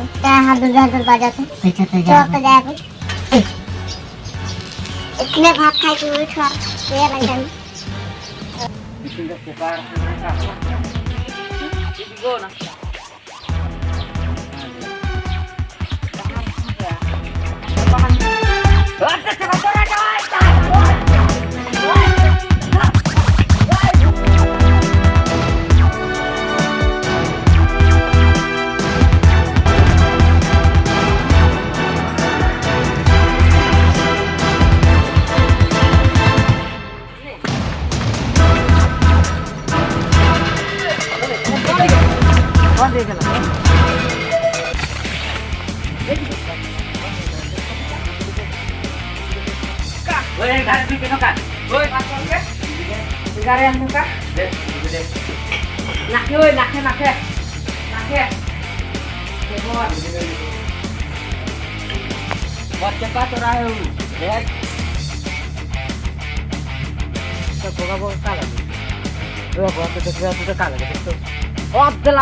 क्या हाथ दूर बाजा थे अच्छा तो तो अब जाए कुछ इतने भात खाए कि वही खा ये लग जाए इसी के पार गो ना cepat orang lihat boga kalah boga kalah gitu op deh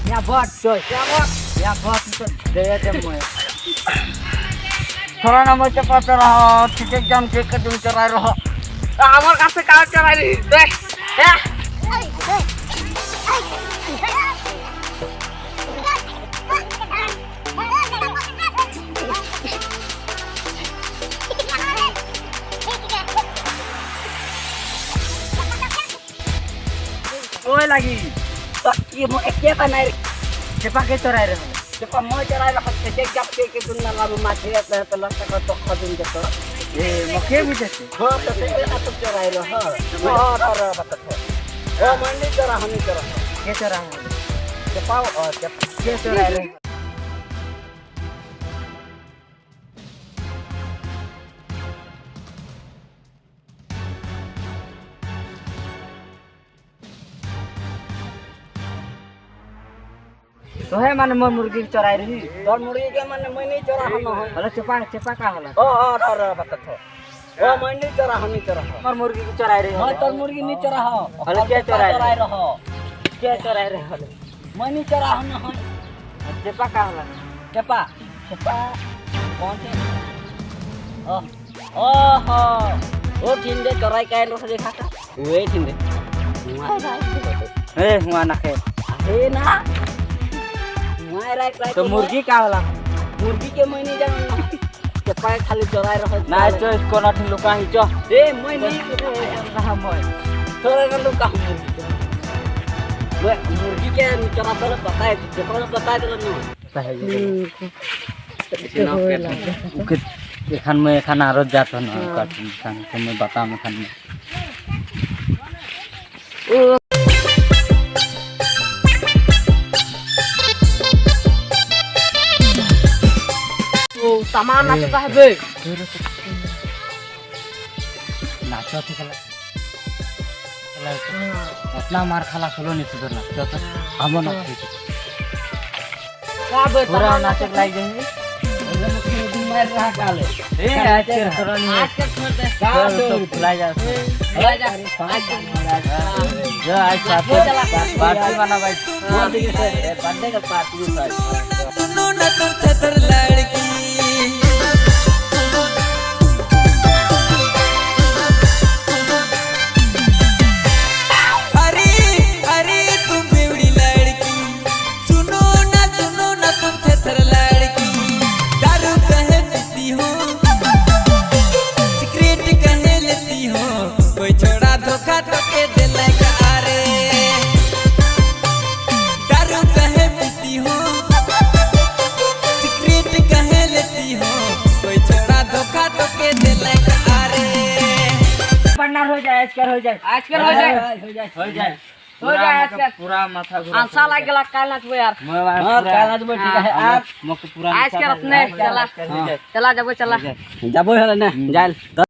ya bot coy ya bot itu daya demo थोड़ा ना मैं चपा रहा ठीक एकदम ठीक कर दूं चला रहा আমার কাছে কাজ চালাই দেখ হ্যাঁ ওই লাগি তো কি মো একে বানাই cepat ke corai re cepat mau corai ra ke jap ke dunna lalu mache ta telah ta to khadun ke to mo ke bi dese ho to te atap corai ro ha ra batat ho mani chora hani chora ke chora cepat ke corai re तो है माने मोर मुर्गी चराई रही तोर मुर्गी के माने मैं नहीं चरा हन हले चपा का हला र बतत ओ मैं नहीं चरा हनी चरा मोर मुर्गी के चराई रही हां तोर मुर्गी नहीं चरा ह हले के चराई रहो के चराई रहे हले मैं नहीं चरा हन चपा का हला चपा कौन थे हो ओ ठिंदे चराई काइन रह देखा वे ठिंदे ए हुआ ना के हे ना तो मुर्गी का होला मुर्गी के मैं नहीं जानना चपाय खाली चराई रह ना तो इसको ना लुका ही जो ए मैं नहीं रहा मैं थोड़ा ना लुका मुर्गी के चरा तो पता है चपा पता है तो नहीं खान में खाना रोज जाता ना खान में बता में खान में सामान नाच का है बे नाच तो कला अपना मार खाला सोलो नहीं सुधर नाच तो हम ना का बे पूरा नाच लाग जाएंगे एकदम दिन मार रहा काले ए आज के छोड़ दे का तो भुला जा जो आज पार्टी बना भाई बर्थडे का पार्टी सुनो ना तुम छतर लड़की हो जाए आजकल पूरा माथा घुरा आंसा लाग गेला काल नाचबो यार हां काल नाचबो ठीक है आप मक पूरा आजकल अपने चला जाबो चला जाबो हले ना जाइल